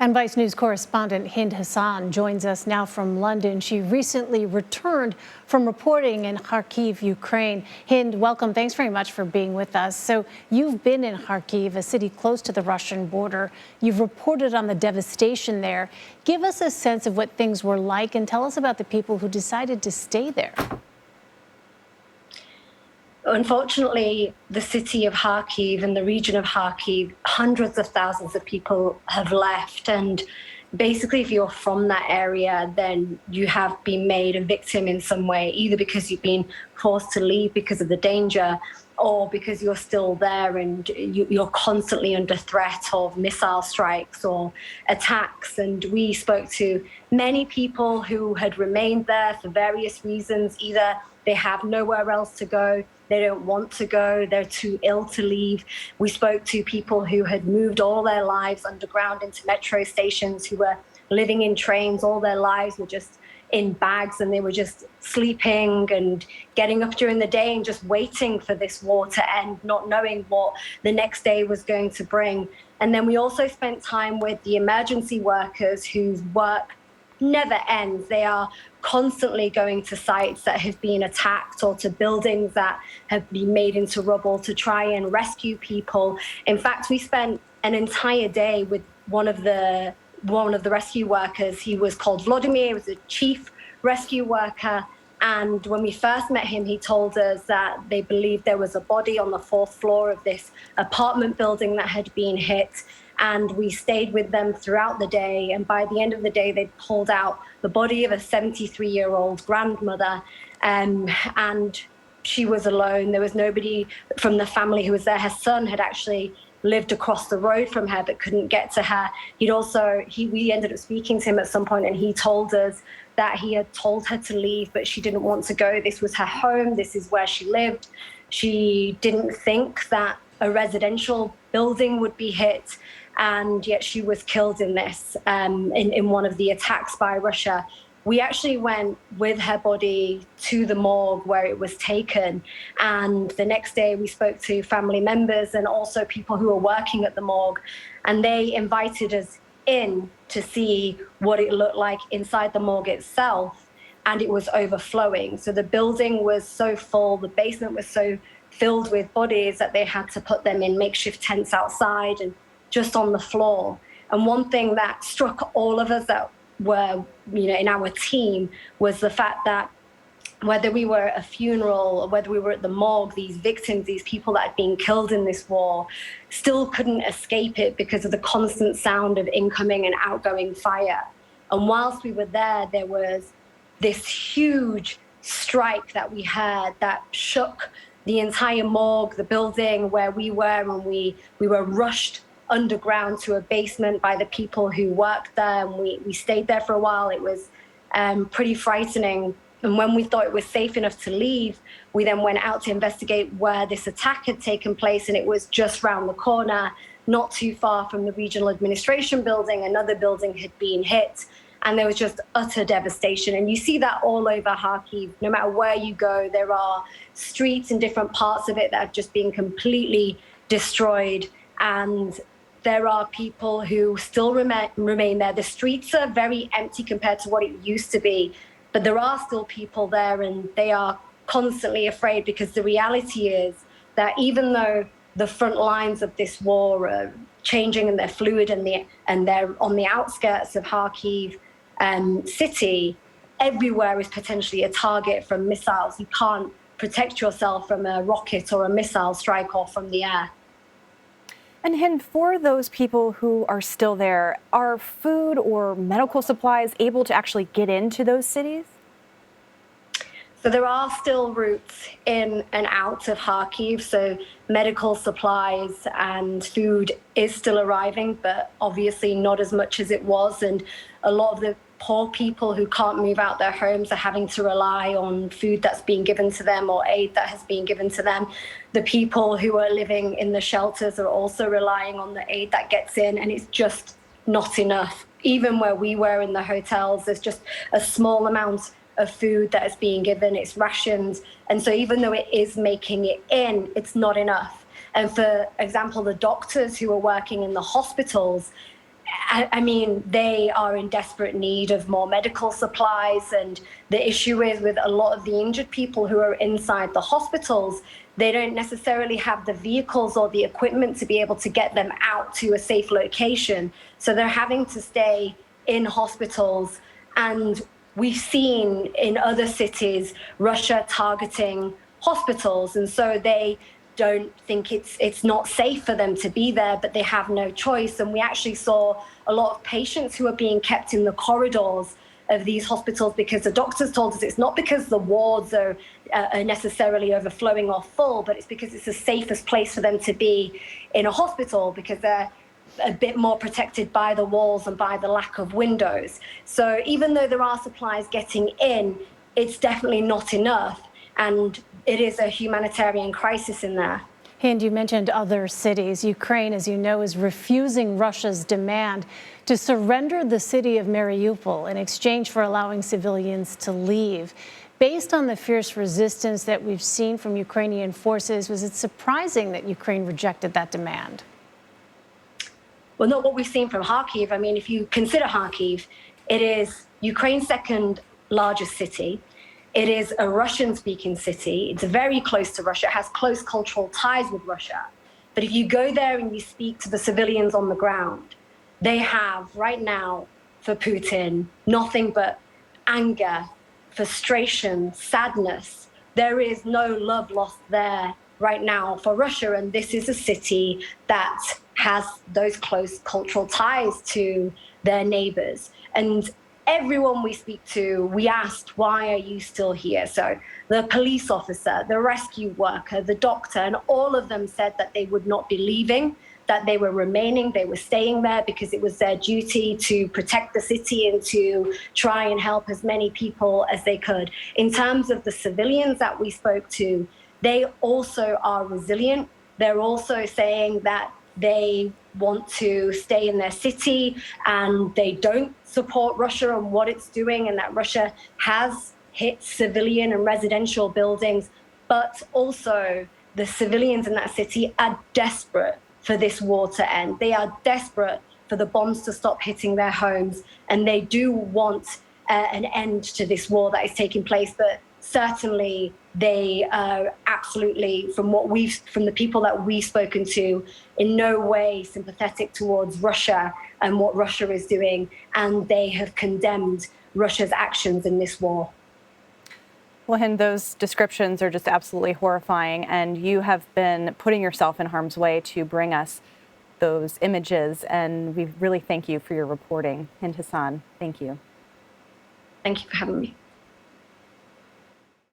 And Vice News correspondent Hind Hassan joins us now from London. She recently returned from reporting in Kharkiv, Ukraine. Hind, welcome. Thanks very much for being with us. So you've been in Kharkiv, a city close to the Russian border. You've reported on the devastation there. Give us a sense of what things were like and tell us about the people who decided to stay there. Unfortunately, the city of Kharkiv and the region of Kharkiv, hundreds of thousands of people have left. And basically, if you're from that area, then you have been made a victim in some way, either because you've been forced to leave because of the danger or because you're still there and you're constantly under threat of missile strikes or attacks. And we spoke to many people who had remained there for various reasons. Either they have nowhere else to go, they don't want to go, they're too ill to leave. We spoke to people who had moved all their lives underground into metro stations, who were living in trains all their lives, were just in bags, and they were just sleeping and getting up during the day and just waiting for this war to end, not knowing what the next day was going to bring. And then we also spent time with the emergency workers whose work never ends. They are constantly going to sites that have been attacked or to buildings that have been made into rubble to try and rescue people. In fact, we spent an entire day with one of the rescue workers. He was called Vladimir. He was a chief rescue worker. And when we first met him, he told us that they believed there was a body on the 4th floor of this apartment building that had been hit. And we stayed with them throughout the day. And by the end of the day, they pulled out the body of a 73-year-old grandmother. And she was alone. There was nobody from the family who was there. Her son had actually lived across the road from her but couldn't get to her. We ended up speaking to him at some point, and he told us that he had told her to leave, but she didn't want to go. This was her home. This is where she lived. She didn't think that a residential building would be hit, and yet she was killed in this, in one of the attacks by Russia. We actually went with her body to the morgue where it was taken. And the next day we spoke to family members and also people who were working at the morgue. And they invited us in to see what it looked like inside the morgue itself. And it was overflowing. So the building was so full, the basement was so filled with bodies that they had to put them in makeshift tents outside and just on the floor. And one thing that struck all of us that were, in our team was the fact that whether we were at a funeral or whether we were at the morgue, these victims, these people that had been killed in this war, still couldn't escape it because of the constant sound of incoming and outgoing fire. And whilst we were there, there was this huge strike that we heard that shook the entire morgue, the building where we were, and we were rushed underground to a basement by the people who worked there, and we stayed there for a while. It was pretty frightening. And when we thought it was safe enough to leave, we then went out to investigate where this attack had taken place, and it was just round the corner, not too far from the regional administration building. Another building had been hit, and there was just utter devastation. And you see that all over Kharkiv. No matter where you go, there are streets in different parts of it that have just been completely destroyed. And there are people who still remain there. The streets are very empty compared to what it used to be, but there are still people there, and they are constantly afraid, because the reality is that even though the front lines of this war are changing and they're fluid and they're on the outskirts of Kharkiv city, everywhere is potentially a target from missiles. You can't protect yourself from a rocket or a missile strike or from the air. And Hind, for those people who are still there, are food or medical supplies able to actually get into those cities? So there are still routes in and out of Kharkiv. So medical supplies and food is still arriving, but obviously not as much as it was. And a lot of the poor people who can't move out their homes are having to rely on food that's being given to them or aid that has been given to them. The people who are living in the shelters are also relying on the aid that gets in, and it's just not enough. Even where we were in the hotels, there's just a small amount of food that is being given. It's rations. And so even though it is making it in, it's not enough. And for example, the doctors who are working in the hospitals, I mean, they are in desperate need of more medical supplies. And the issue is with a lot of the injured people who are inside the hospitals, they don't necessarily have the vehicles or the equipment to be able to get them out to a safe location. So they're having to stay in hospitals. And we've seen in other cities, Russia targeting hospitals. And so they don't think it's not safe for them to be there, but they have no choice. And we actually saw a lot of patients who are being kept in the corridors of these hospitals because the doctors told us it's not because the wards are necessarily overflowing or full, but it's because it's the safest place for them to be in a hospital because they're a bit more protected by the walls and by the lack of windows. So even though there are supplies getting in, it's definitely not enough. And it is a humanitarian crisis in there. Hind, you mentioned other cities. Ukraine, as you know, is refusing Russia's demand to surrender the city of Mariupol in exchange for allowing civilians to leave. Based on the fierce resistance that we've seen from Ukrainian forces, was it surprising that Ukraine rejected that demand? Well, not what we've seen from Kharkiv. I mean, if you consider Kharkiv, it is Ukraine's second largest city. It is a Russian-speaking city. It's very close to Russia. It has close cultural ties with Russia. But if you go there and you speak to the civilians on the ground, they have right now for Putin nothing but anger, frustration, sadness. There is no love lost there right now for Russia. And this is a city that has those close cultural ties to their neighbors. And everyone we speak to, we asked, why are you still here? So the police officer, the rescue worker, the doctor, and all of them said that they would not be leaving, that they were remaining, they were staying there because it was their duty to protect the city and to try and help as many people as they could. In terms of the civilians that we spoke to, they also are resilient. They're also saying that they want to stay in their city and they don't support Russia and what it's doing, and that Russia has hit civilian and residential buildings. But also the civilians in that city are desperate for this war to end. They are desperate for the bombs to stop hitting their homes, and they do want an end to this war that is taking place. But certainly they are absolutely, from the people that we've spoken to, in no way sympathetic towards Russia and what Russia is doing, and they have condemned Russia's actions in this war. Well, Hind, those descriptions are just absolutely horrifying, and you have been putting yourself in harm's way to bring us those images, and we really thank you for your reporting. Hind Hassan, thank you. Thank you for having me.